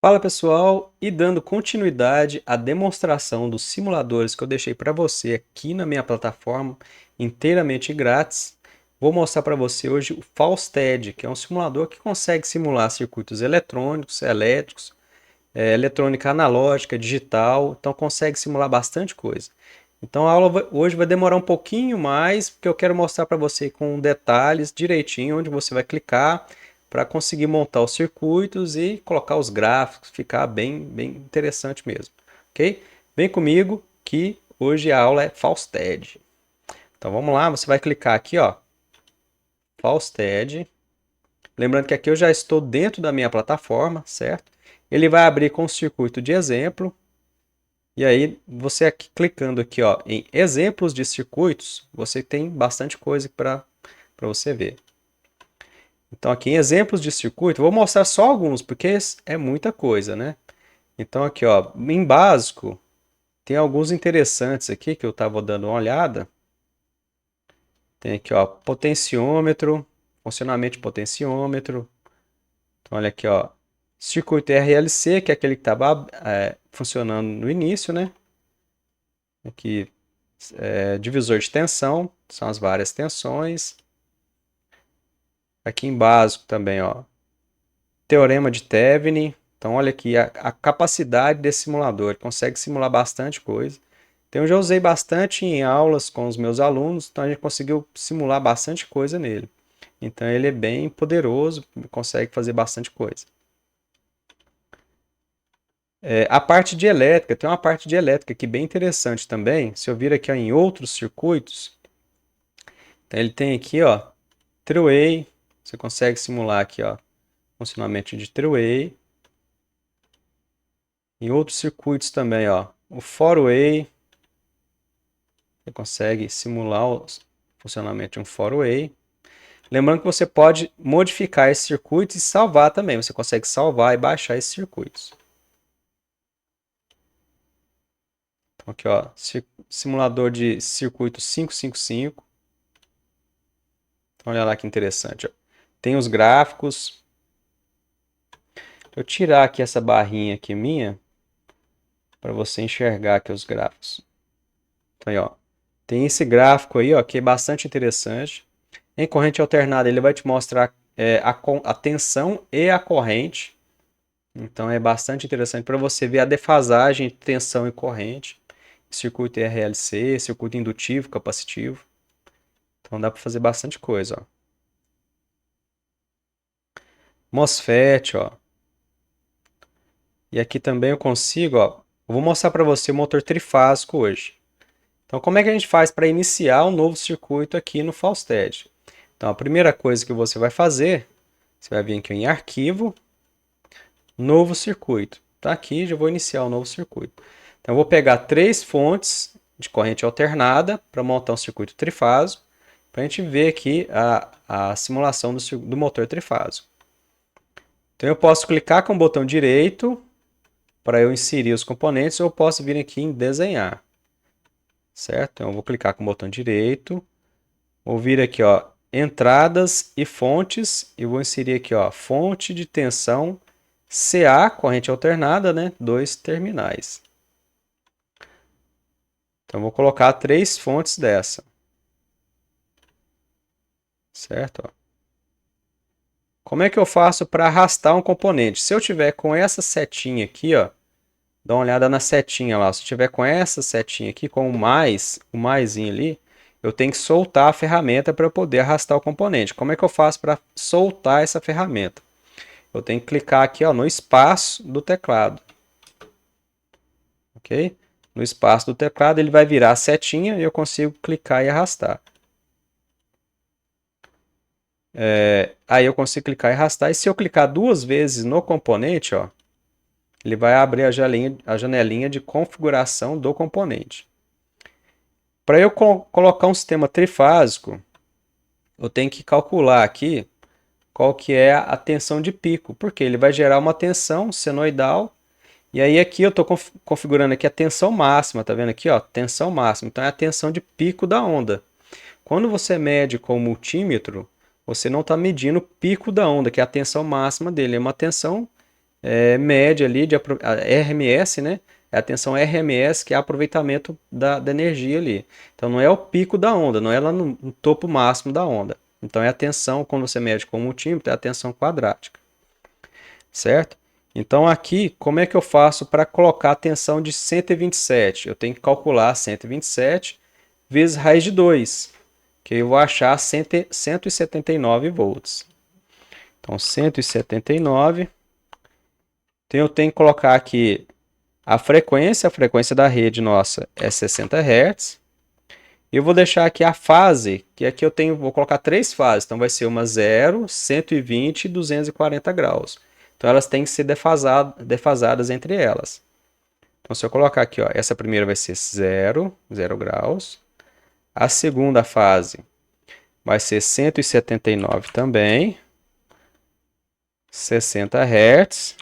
Fala pessoal, e dando continuidade à demonstração dos simuladores que eu deixei para você aqui na minha plataforma, inteiramente grátis, vou mostrar para você hoje o Fausted, que é um simulador que consegue simular circuitos eletrônicos, elétricos, eletrônica analógica, digital, então consegue simular bastante coisa. Então a aula hoje vai demorar um pouquinho mais, porque eu quero mostrar para você com detalhes direitinho onde você vai clicar para conseguir montar os circuitos e colocar os gráficos, ficar bem interessante mesmo, ok? Vem comigo que hoje a aula é Fausted. Então vamos lá, você vai clicar aqui, ó, Fausted. Lembrando que aqui eu já estou dentro da minha plataforma, certo? Ele vai abrir com o circuito de exemplo. E aí, você aqui clicando aqui, ó, em exemplos de circuitos, você tem bastante coisa para você ver. Então aqui em exemplos de circuito, vou mostrar só alguns, porque é muita coisa, né? Então aqui, ó, em básico, tem alguns interessantes aqui que eu estava dando uma olhada. Tem aqui, ó, potenciômetro, funcionamento de potenciômetro. Então olha aqui, ó, circuito RLC, que é aquele que estava funcionando no início, né? Aqui, divisor de tensão, são as várias tensões. Aqui em básico também, ó, teorema de Thevenin. Então, olha aqui a capacidade desse simulador, ele consegue simular bastante coisa. Então, eu já usei bastante em aulas com os meus alunos, então a gente conseguiu simular bastante coisa nele. Então, ele é bem poderoso, consegue fazer bastante coisa. A parte de elétrica, tem uma parte de elétrica aqui bem interessante também. Se eu vir aqui ó, em outros circuitos, então ele tem aqui, ó, three-way, você consegue simular aqui, ó, funcionamento de three-way. Em outros circuitos também, ó, o four-way, você consegue simular o funcionamento de um four-way. Lembrando que você pode modificar esse circuito e salvar também. Você consegue salvar e baixar esses circuitos. Então aqui, ó, simulador de circuito 555. Então, olha lá que interessante, ó. Tem os gráficos. Eu tirar aqui essa barrinha aqui minha para você enxergar aqui os gráficos. Então, aí, ó, tem esse gráfico aí, ó, que é bastante interessante. Em corrente alternada, ele vai te mostrar a tensão e a corrente. Então, é bastante interessante para você ver a defasagem de tensão e corrente. Circuito RLC, circuito indutivo, capacitivo. Então, dá para fazer bastante coisa, ó. MOSFET, ó. E aqui também eu consigo, ó. Eu vou mostrar para você o motor trifásico hoje. Então, como é que a gente faz para iniciar um novo circuito aqui no Fausted? Então, a primeira coisa que você vai fazer, você vai vir aqui em Arquivo, Novo Circuito. Tá aqui, já vou iniciar um novo circuito. Então, eu vou pegar 3 fontes de corrente alternada para montar um circuito trifásico, para a gente ver aqui a simulação do motor trifásico. Então, eu posso clicar com o botão direito para eu inserir os componentes, ou eu posso vir aqui em Desenhar. Certo? Então, eu vou clicar com o botão direito, vou vir aqui, ó, entradas e fontes, e vou inserir aqui, ó, fonte de tensão CA, corrente alternada, né? 2 terminais. Então, vou colocar 3 fontes dessa. Certo? Ó. Como é que eu faço para arrastar um componente? Se eu tiver com essa setinha aqui, ó, dá uma olhada na setinha lá. Se eu tiver com essa setinha aqui, com o maisinho ali, eu tenho que soltar a ferramenta para eu poder arrastar o componente. Como é que eu faço para soltar essa ferramenta? Eu tenho que clicar aqui ó, no espaço do teclado. Ok? No espaço do teclado ele vai virar a setinha e eu consigo clicar e arrastar. Aí eu consigo clicar e arrastar. E se eu clicar 2 vezes no componente, ó, ele vai abrir a janelinha de configuração do componente. Para eu colocar um sistema trifásico, eu tenho que calcular aqui qual que é a tensão de pico, porque ele vai gerar uma tensão senoidal, e aí aqui eu estou configurando aqui a tensão máxima, tá vendo aqui, ó, tensão máxima, então é a tensão de pico da onda. Quando você mede com o multímetro, você não está medindo o pico da onda, que é a tensão máxima dele, é uma tensão média ali, a RMS, né? É a tensão RMS, que é aproveitamento da energia ali. Então não é o pico da onda, não é lá no topo máximo da onda. Então é a tensão, quando você mede com o multímetro, é a tensão quadrática, certo? Então aqui, como é que eu faço para colocar a tensão de 127? Eu tenho que calcular 127 vezes raiz de 2, que eu vou achar 179 volts. Então 179. Então eu tenho que colocar aqui a frequência da rede nossa é 60 Hz. E eu vou deixar aqui a fase, que aqui vou colocar três fases. Então vai ser uma 0, 120 e 240 graus. Então elas têm que ser defasadas entre elas. Então se eu colocar aqui, ó, essa primeira vai ser 0 graus. A segunda fase vai ser 179 também, 60 Hz.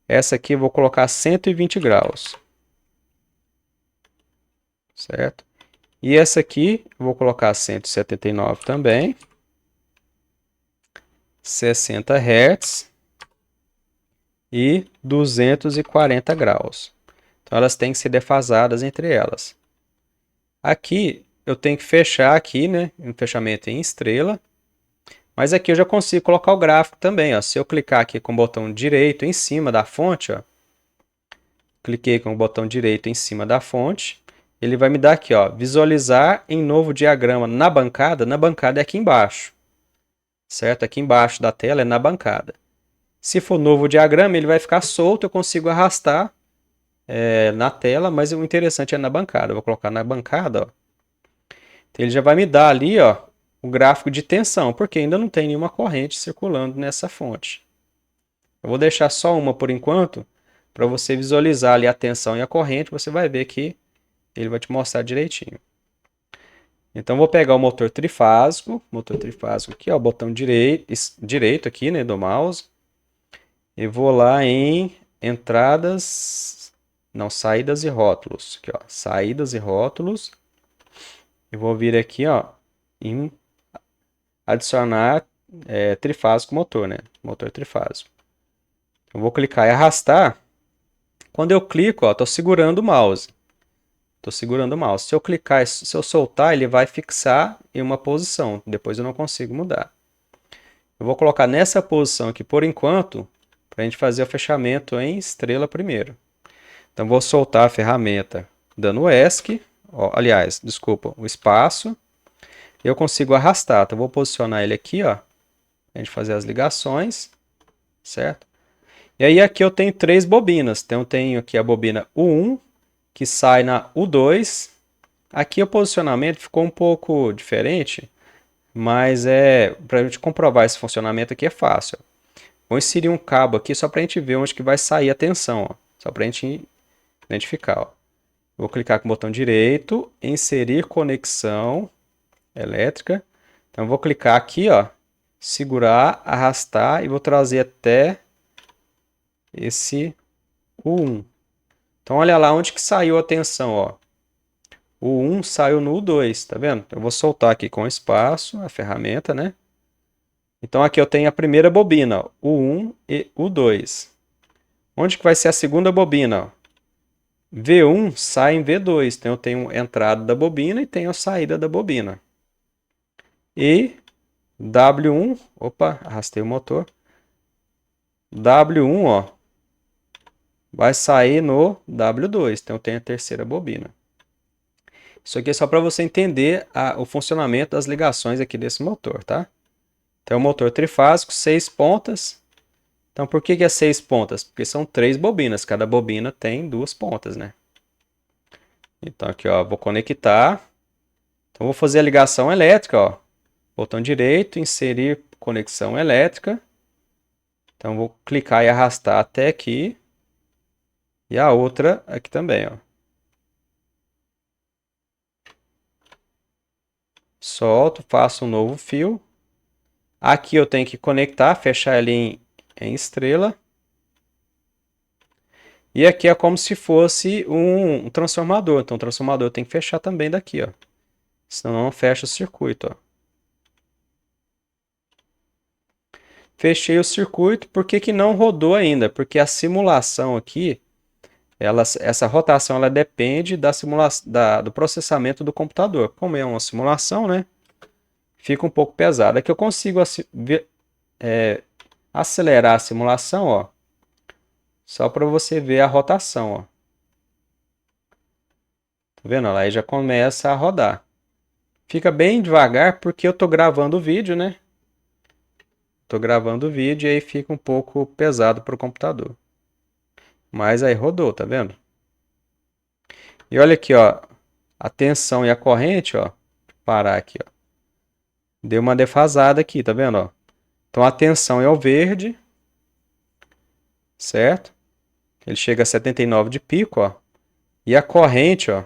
Essa aqui eu vou colocar 120 graus, certo? E essa aqui eu vou colocar 179 também, 60 Hz e 240 graus. Então elas têm que ser defasadas entre elas. Aqui eu tenho que fechar aqui, né, um fechamento em estrela. Mas aqui eu já consigo colocar o gráfico também, ó. Se eu clicar aqui com o botão direito em cima da fonte, ó, cliquei com o botão direito em cima da fonte, ele vai me dar aqui, ó, visualizar em novo diagrama na bancada é aqui embaixo, certo? Aqui embaixo da tela é na bancada. Se for novo diagrama, ele vai ficar solto, eu consigo arrastar na tela, mas o interessante é na bancada. Eu vou colocar na bancada, ó. Então, ele já vai me dar ali, ó, o gráfico de tensão, porque ainda não tem nenhuma corrente circulando nessa fonte. Eu vou deixar só uma por enquanto, para você visualizar ali a tensão e a corrente, você vai ver que ele vai te mostrar direitinho. Então, vou pegar o motor trifásico aqui, ó, o botão direito aqui, né, do mouse, e vou lá em entradas, não, saídas e rótulos, aqui, ó, saídas e rótulos, e vou vir aqui, ó, em adicionar trifásico motor, né, motor trifásico. Eu vou clicar e arrastar. Quando eu clico, estou segurando o mouse. Estou segurando o mouse. Se eu clicar, se eu soltar, ele vai fixar em uma posição. Depois eu não consigo mudar. Eu vou colocar nessa posição aqui por enquanto, para a gente fazer o fechamento em estrela primeiro. Então vou soltar a ferramenta dando ESC, ó, aliás, desculpa, o espaço. Eu consigo arrastar. Então vou posicionar ele aqui, ó, para a gente fazer as ligações, certo? E aí aqui eu tenho três bobinas. Então eu tenho aqui a bobina U1, que sai na U2. Aqui o posicionamento ficou um pouco diferente, mas para a gente comprovar esse funcionamento aqui é fácil. Vou inserir um cabo aqui só para a gente ver onde que vai sair a tensão, ó. Só para a gente identificar. Ó. Vou clicar com o botão direito, inserir conexão elétrica. Então vou clicar aqui, ó, segurar, arrastar e vou trazer até esse U1. Então olha lá onde que saiu a tensão, ó. O 1 saiu no U2, tá vendo? Eu vou soltar aqui com espaço a ferramenta, né? Então aqui eu tenho a primeira bobina, ó, U1 e U2. Onde que vai ser a segunda bobina? Ó? V1 sai em V2, então eu tenho a entrada da bobina e tenho a saída da bobina. E W1, opa, arrastei o motor. W1, ó, vai sair no W2, então eu tenho a terceira bobina. Isso aqui é só para você entender o funcionamento das ligações aqui desse motor, tá? Então, é um motor trifásico, 6 pontas. Então, por que é 6 pontas? Porque são 3 bobinas, cada bobina tem 2 pontas, né? Então, aqui, ó, vou conectar. Então, vou fazer a ligação elétrica, ó. Botão direito, inserir conexão elétrica. Então, vou clicar e arrastar até aqui. E a outra aqui também, ó. Solto, faço um novo fio. Aqui eu tenho que conectar, fechar ele em estrela. E aqui é como se fosse um transformador. Então o transformador tem que fechar também daqui, ó. Senão não fecha o circuito, ó. Fechei o circuito. Por que que não rodou ainda? Porque a simulação aqui, essa rotação ela depende da do processamento do computador. Como é uma simulação, né? Fica um pouco pesado. Aqui eu consigo acelerar a simulação, ó, só para você ver a rotação, ó. Tá vendo? Aí já começa a rodar. Fica bem devagar porque eu tô gravando o vídeo, né? Tô gravando o vídeo e aí fica um pouco pesado para o computador. Mas aí rodou, tá vendo? E olha aqui, ó, a tensão e a corrente, ó, parar aqui, ó. Deu uma defasada aqui, tá vendo, ó? Então a tensão é o verde, certo? Ele chega a 79 de pico, ó. E a corrente, ó,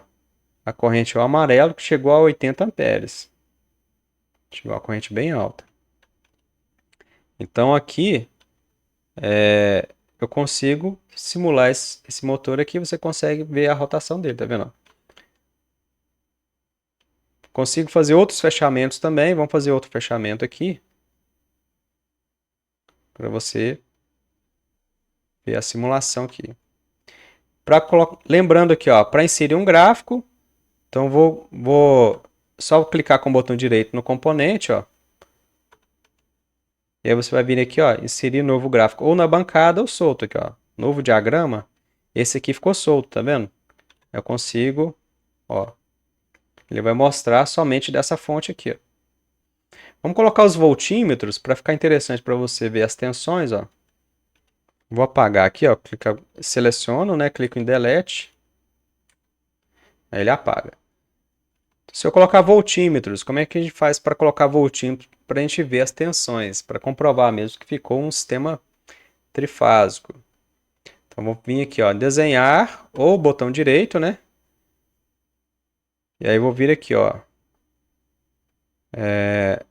a corrente é o amarelo que chegou a 80 amperes. Chegou a corrente bem alta. Então aqui eu consigo simular esse motor aqui, você consegue ver a rotação dele, tá vendo? Consigo fazer outros fechamentos também. Vamos fazer outro fechamento aqui para você ver a simulação aqui. Lembrando aqui, ó, para inserir um gráfico, então vou só clicar com o botão direito no componente, ó. E aí você vai vir aqui, ó, inserir novo gráfico, ou na bancada ou solto aqui, ó. Novo diagrama. Esse aqui ficou solto, tá vendo? Eu consigo, ó. Ele vai mostrar somente dessa fonte aqui, ó. Vamos colocar os voltímetros para ficar interessante para você ver as tensões, ó. Vou apagar aqui, ó. Seleciono, né? Clico em Delete. Aí ele apaga. Se eu colocar voltímetros, como é que a gente faz para colocar voltímetros para a gente ver as tensões, para comprovar mesmo que ficou um sistema trifásico? Então vou vir aqui, ó, desenhar ou botão direito, né? E aí vou vir aqui, ó,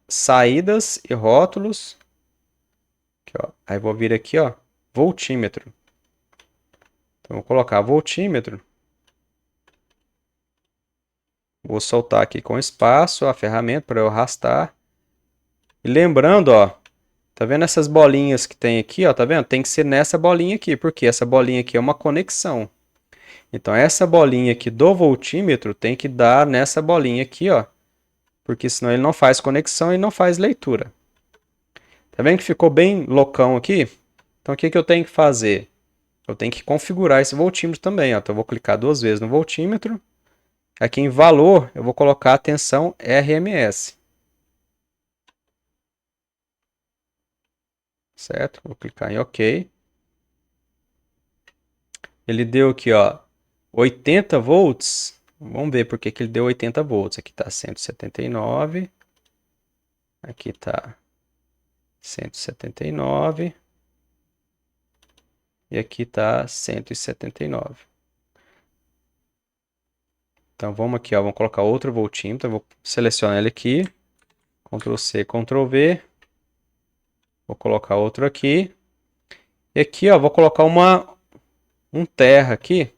saídas e rótulos. Aqui, ó. Aí vou vir aqui, ó, voltímetro. Então vou colocar voltímetro. Vou soltar aqui com espaço a ferramenta para eu arrastar. E lembrando, ó, tá vendo essas bolinhas que tem aqui, ó, tá vendo? Tem que ser nessa bolinha aqui, porque essa bolinha aqui é uma conexão. Então essa bolinha aqui do voltímetro tem que dar nessa bolinha aqui, ó, porque senão ele não faz conexão e não faz leitura. Tá vendo que ficou bem loucão aqui? Então o que que eu tenho que fazer? Eu tenho que configurar esse voltímetro também, ó. Então eu vou clicar duas vezes no voltímetro. Aqui em valor, eu vou colocar a tensão RMS. Certo? Vou clicar em OK. Ele deu aqui, ó, 80 volts. Vamos ver por que que ele deu 80 volts. Aqui está 179. Aqui está 179. E aqui está 179. Então vamos aqui, ó, vamos colocar outro voltímetro. Eu vou selecionar ele aqui. Ctrl C, Ctrl V. Vou colocar outro aqui. E aqui, ó, vou colocar um terra aqui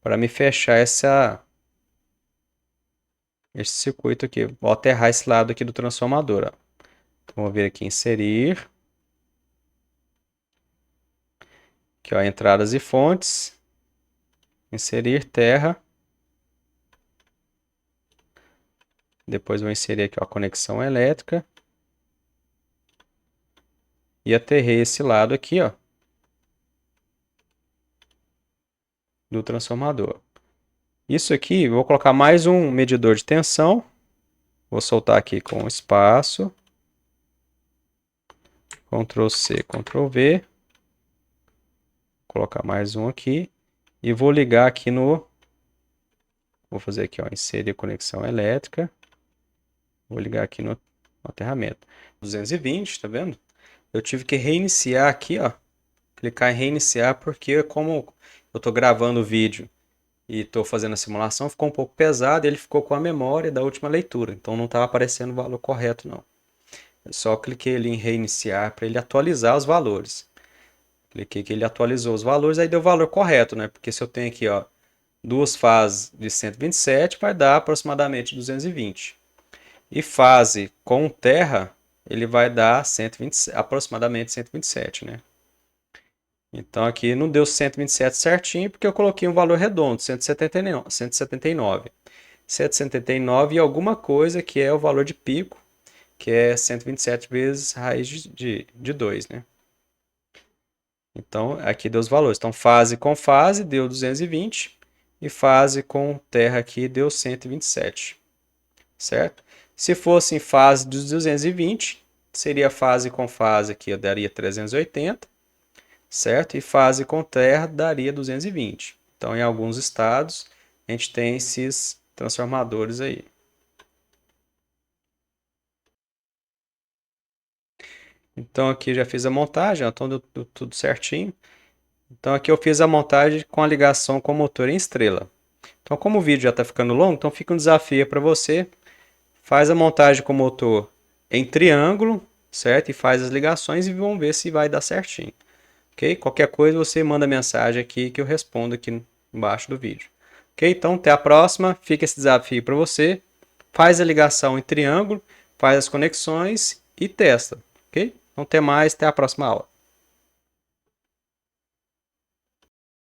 para me fechar esse circuito aqui. Vou aterrar esse lado aqui do transformador, ó. Então vou vir aqui inserir. Aqui, ó, entradas e fontes. Inserir terra. Depois vou inserir aqui, ó, a conexão elétrica. E aterrei esse lado aqui, ó, do transformador. Isso aqui, vou colocar mais um medidor de tensão. Vou soltar aqui com espaço. Ctrl C, Ctrl V. Vou colocar mais um aqui. E vou ligar aqui no... Vou fazer aqui, ó, inserir conexão elétrica. Vou ligar aqui no aterramento. 220, tá vendo? Eu tive que reiniciar aqui, ó. Clicar em reiniciar porque como eu tô gravando o vídeo e estou fazendo a simulação, ficou um pouco pesado e ele ficou com a memória da última leitura. Então não estava aparecendo o valor correto, não. Eu só cliquei ali em reiniciar para ele atualizar os valores. Cliquei que ele atualizou os valores, aí deu o valor correto, né? Porque se eu tenho aqui, ó, duas fases de 127, vai dar aproximadamente 220. E fase com terra ele vai dar 120, aproximadamente 127, né? Então aqui não deu 127 certinho porque eu coloquei um valor redondo, 179. 179. 179 e alguma coisa que é o valor de pico, que é 127 vezes raiz de 2, né? Então aqui deu os valores. Então fase com fase deu 220 e fase com terra aqui deu 127, certo? Se fosse em fase dos 220, seria fase com fase aqui, eu daria 380, certo? E fase com terra daria 220. Então, em alguns estados, a gente tem esses transformadores aí. Então, aqui já fiz a montagem, então deu tudo certinho. Então, aqui eu fiz a montagem com a ligação com o motor em estrela. Então, como o vídeo já está ficando longo, então fica um desafio para você. Faz a montagem com o motor em triângulo, certo? E faz as ligações e vamos ver se vai dar certinho. Ok? Qualquer coisa você manda mensagem aqui que eu respondo aqui embaixo do vídeo. Ok? Então até a próxima. Fica esse desafio para você. Faz a ligação em triângulo, faz as conexões e testa. Ok? Então até mais, até a próxima aula.